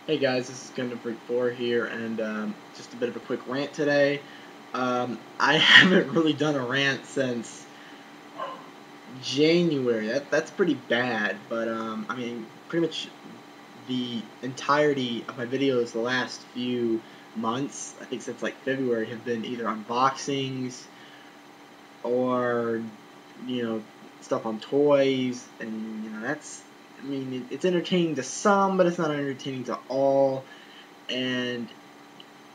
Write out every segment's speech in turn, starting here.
Hey guys, this is Gundam Freak 4 here, and just a bit of a quick rant today. I haven't really done a rant since January. That's pretty bad, but I mean, pretty much the entirety of my videos the last few months, I think since like February, have been either unboxings or stuff on toys, and that's. I mean, it's entertaining to some, but it's not entertaining to all. And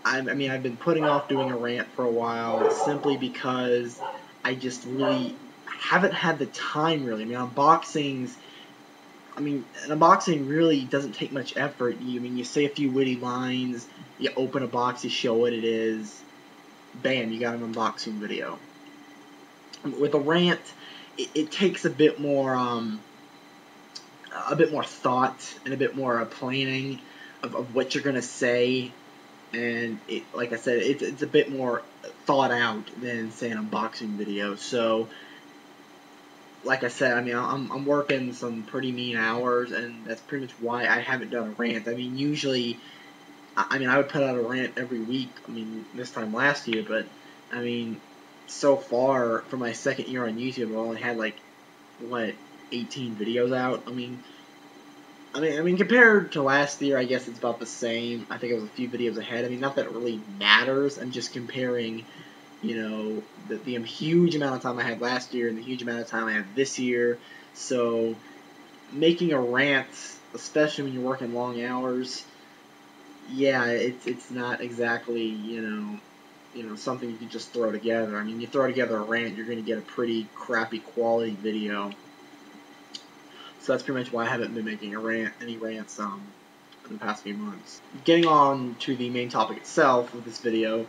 I've been putting off doing a rant for a while simply because I just really haven't had the time, really. An unboxing really doesn't take much effort. You say a few witty lines, you open a box, you show what it is, bam, you got an unboxing video. With a rant, it takes a bit more thought and a bit more planning of what you're gonna say. And like I said, it's a bit more thought out than, say, an unboxing video. So, like I said, I'm working some pretty mean hours, and that's pretty much why I haven't done a rant. Usually, I would put out a rant every week. This time last year, but so far for my second year on YouTube, I only had like 18 videos out. Compared to last year, I guess it's about the same. I think it was a few videos ahead. Not that it really matters. I'm just comparing, the huge amount of time I had last year and the huge amount of time I have this year. So, making a rant, especially when you're working long hours, yeah, it's not exactly, something you can just throw together. You throw together a rant, you're going to get a pretty crappy quality video. So that's pretty much why I haven't been making any rants in the past few months. Getting on to the main topic itself of this video,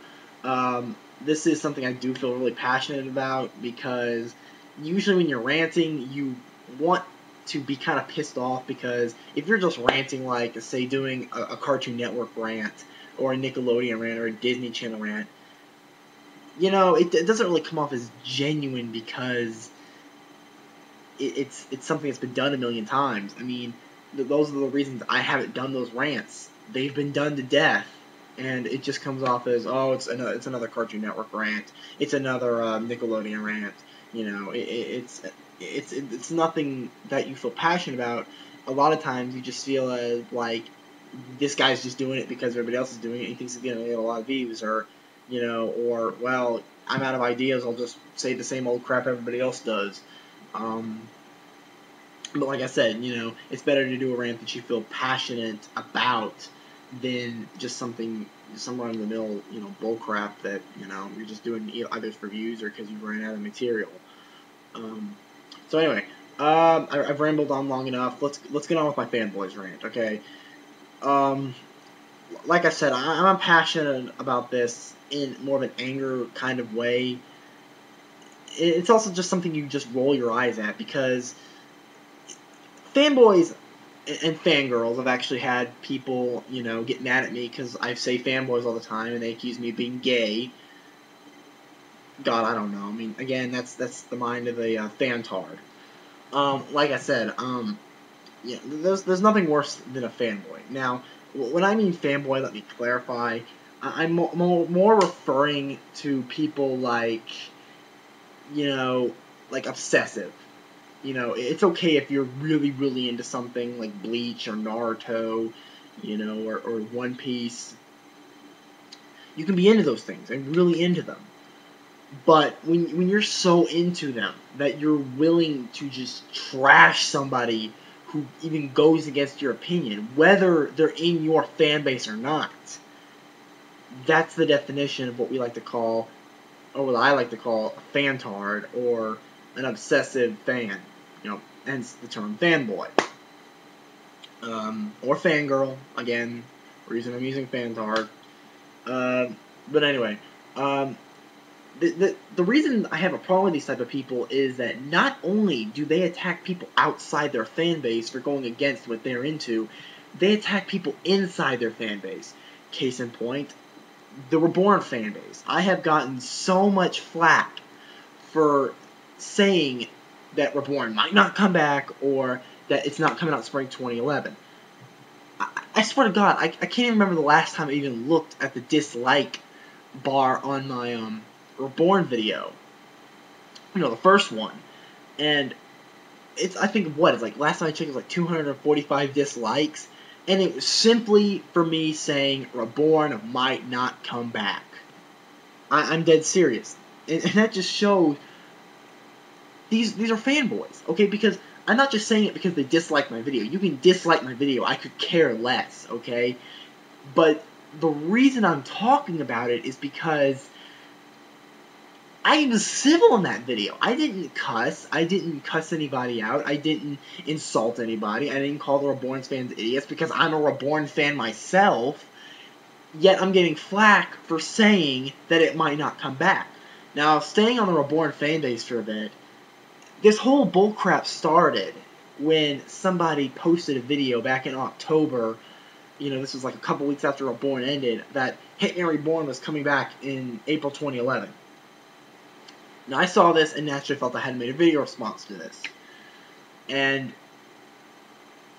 this is something I do feel really passionate about, because usually when you're ranting, you want to be kind of pissed off, because if you're just ranting, like, say, doing a Cartoon Network rant, or a Nickelodeon rant, or a Disney Channel rant, it doesn't really come off as genuine, because it's something that's been done a million times. Those are the reasons I haven't done those rants. They've been done to death, and it just comes off as, oh, it's another Cartoon Network rant. It's another Nickelodeon rant. It's nothing that you feel passionate about. A lot of times you just feel like this guy's just doing it because everybody else is doing it. And he thinks he's going to get a lot of views, or well, I'm out of ideas. I'll just say the same old crap everybody else does. But like I said, it's better to do a rant that you feel passionate about than just some run-of-the-mill, bullcrap that, you're just doing either for views or because you ran out of material. So anyway, I've rambled on long enough. Let's get on with my Fanboys rant, okay? Like I said, I'm passionate about this in more of an anger kind of way. It's also just something you just roll your eyes at, because fanboys and fangirls have actually had people, get mad at me because I say fanboys all the time, and they accuse me of being gay. God, I don't know. Again, that's the mind of a fantard. Like I said, there's nothing worse than a fanboy. Now, when I mean fanboy, let me clarify. I'm more referring to people like, like obsessive. It's okay if you're really, really into something like Bleach or Naruto, or One Piece. You can be into those things and really into them. But when you're so into them that you're willing to just trash somebody who even goes against your opinion, whether they're in your fan base or not, that's the definition of what we like to call, or what I like to call, a fantard, or an obsessive fan. Hence the term fanboy. Or fangirl, again, reason I'm using fantard. But anyway, the reason I have a problem with these type of people is that not only do they attack people outside their fan base for going against what they're into, they attack people inside their fan base. Case in point, the Reborn fan base. I have gotten so much flack for saying that Reborn might not come back, or that it's not coming out spring 2011. I swear to God, I can't even remember the last time I even looked at the dislike bar on my Reborn video. You know, the first one. And it's, I think, it's like, last time I checked, it was like 245 dislikes. And it was simply for me saying Reborn might not come back. I'm dead serious. And that just shows these are fanboys, okay? Because I'm not just saying it because they dislike my video. You can dislike my video. I could care less, okay? But the reason I'm talking about it is because I was civil in that video. I didn't cuss. I didn't cuss anybody out. I didn't insult anybody. I didn't call the Reborn fans idiots because I'm a Reborn fan myself. Yet I'm getting flack for saying that it might not come back. Now, staying on the Reborn fan base for a bit, this whole bullcrap started when somebody posted a video back in October. You know, this was like a couple weeks after Reborn ended, that Hitman Reborn was coming back in April 2011. Now, I saw this and naturally felt I had to make a video response to this. And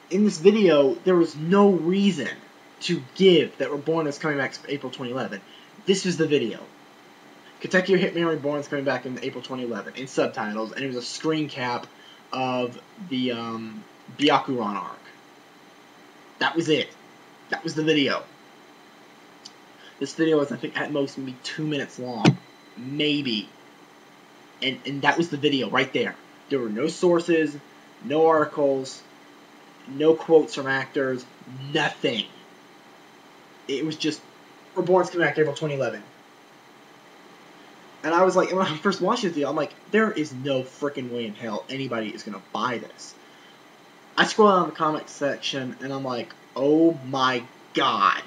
in this video, there was no reason to give that Reborn is coming back in April 2011. This was the video. Kentucky Hitman Reborn is coming back in April 2011 in subtitles, and it was a screen cap of the Byakuran arc. That was it. That was the video. This video was, I think, at most maybe 2 minutes long. Maybe. And that was the video right there. There were no sources, no articles, no quotes from actors, nothing. It was just, Reborn's coming back April 2011. And I was like, when I first watched this video, I'm like, there is no freaking way in hell anybody is going to buy this. I scroll down the comment section, and I'm like, oh my god.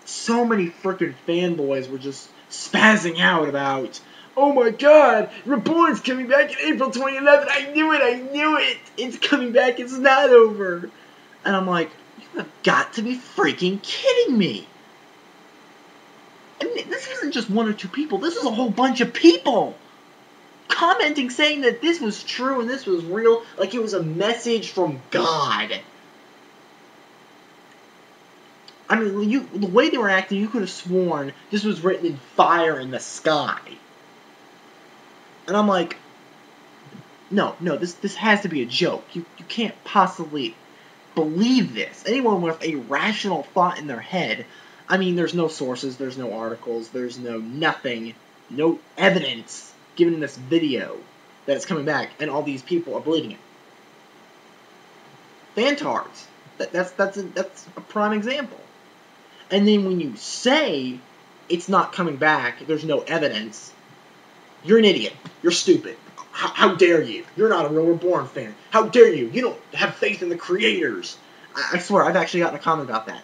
So many freaking fanboys were just spazzing out about, oh my god, Reborn's coming back in April 2011. I knew it. It's coming back. It's not over. And I'm like, you have got to be freaking kidding me. And this isn't just one or two people. This is a whole bunch of people commenting, saying that this was true and this was real, like it was a message from God. I mean, the way they were acting, you could have sworn this was written in fire in the sky. And I'm like, no, this has to be a joke. You can't possibly believe this. Anyone with a rational thought in their head, I mean, there's no sources, there's no articles, there's nothing, no evidence given in this video that it's coming back, and all these people are believing it. Fantards. That's a prime example. And then when you say it's not coming back, there's no evidence, you're an idiot. You're stupid. How dare you? You're not a real Reborn fan. How dare you? You don't have faith in the creators. I swear, I've actually gotten a comment about that.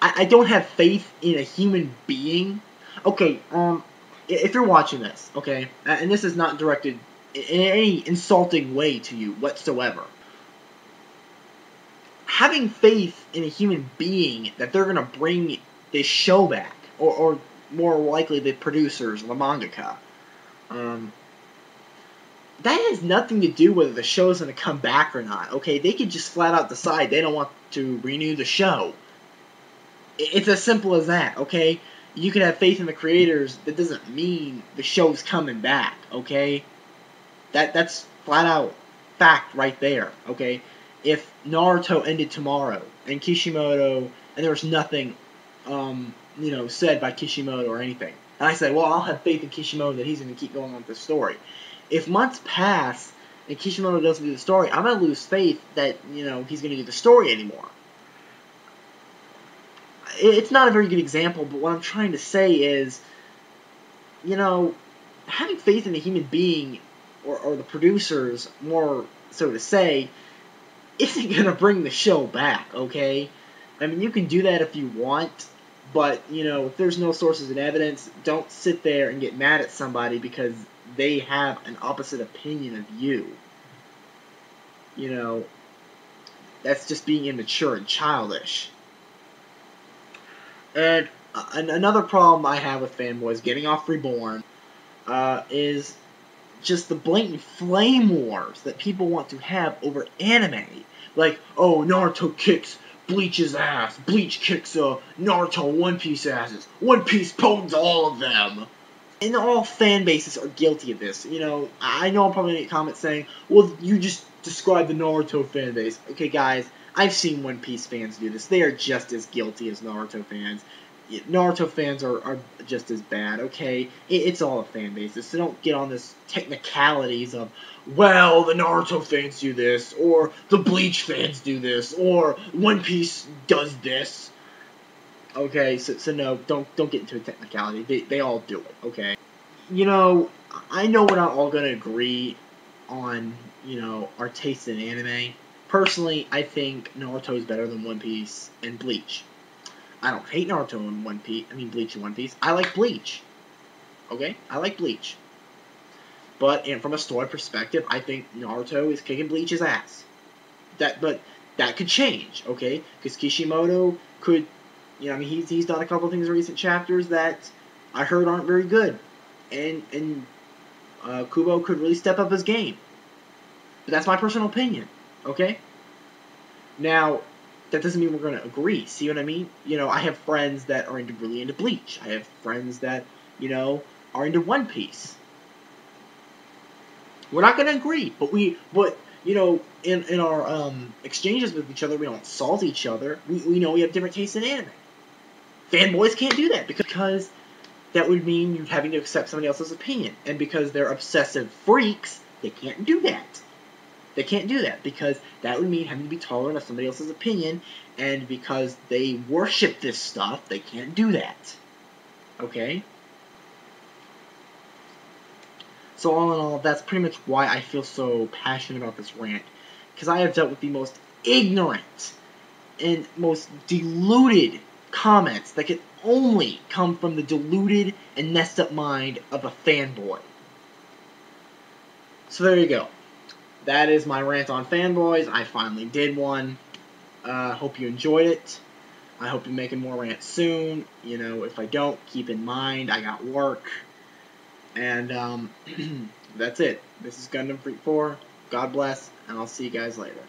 I don't have faith in a human being. Okay, if you're watching this, okay, and this is not directed in any insulting way to you whatsoever, having faith in a human being that they're going to bring this show back, or more likely the producers, the mangaka, that has nothing to do whether the show's going to come back or not, okay? They could just flat out decide they don't want to renew the show. It's as simple as that, okay? You can have faith in the creators, that doesn't mean the show's coming back, okay? That's flat out fact right there, okay? If Naruto ended tomorrow, and Kishimoto, and there was nothing, said by Kishimoto or anything, and I said, well, I'll have faith in Kishimoto that he's going to keep going on with the story. If months pass, and Kishimoto doesn't do the story, I'm going to lose faith that, he's going to do the story anymore. It's not a very good example, but what I'm trying to say is, having faith in a human being, or the producers, more so to say, isn't going to bring the show back, okay? I mean, you can do that if you want, but, if there's no sources and evidence, don't sit there and get mad at somebody because they have an opposite opinion of you. That's just being immature and childish. And another problem I have with Fanboys getting off Reborn is just the blatant flame wars that people want to have over anime. Like, oh, Naruto kicks Bleach's ass, Bleach kicks Naruto One Piece asses, One Piece pwns all of them. And all fan bases are guilty of this. You know, I know I'm probably going to get comments saying, well, you just described the Naruto fan base. Okay, guys, I've seen One Piece fans do this. They are just as guilty as Naruto fans. Naruto fans are just as bad, okay? It's all a fan basis, so don't get on this technicalities of, well, the Naruto fans do this, or the Bleach fans do this, or One Piece does this. Okay, so no, don't get into a technicality. They all do it, okay? You know, I know we're not all going to agree on, you know, our taste in anime. Personally, I think Naruto is better than One Piece and Bleach. I don't hate Naruto and Bleach and One Piece. I like Bleach. Okay? I like Bleach. But from a story perspective, I think Naruto is kicking Bleach's ass. But that could change, okay? Because Kishimoto could, you know, I mean, he's done a couple of things in recent chapters that I heard aren't very good. And Kubo could really step up his game. But that's my personal opinion, okay? Now, that doesn't mean we're going to agree. See what I mean? You know, I have friends that are really into Bleach. I have friends that, you know, are into One Piece. We're not going to agree, but you know, in our exchanges with each other, we don't insult each other. We know we have different tastes in anime. Fanboys can't do that because that would mean you having to accept somebody else's opinion, and because they're obsessive freaks, they can't do that. They can't do that because that would mean having to be tolerant of somebody else's opinion, and because they worship this stuff, they can't do that. Okay? So all in all, that's pretty much why I feel so passionate about this rant. Because I have dealt with the most ignorant and most deluded comments that could only come from the deluded and messed up mind of a fanboy. So there you go. That is my rant on Fanboys. I finally did one. Hope you enjoyed it. I hope to be making more rants soon. You know, if I don't, keep in mind I got work. And that's it. This is Gundam Freak 4. God bless, and I'll see you guys later.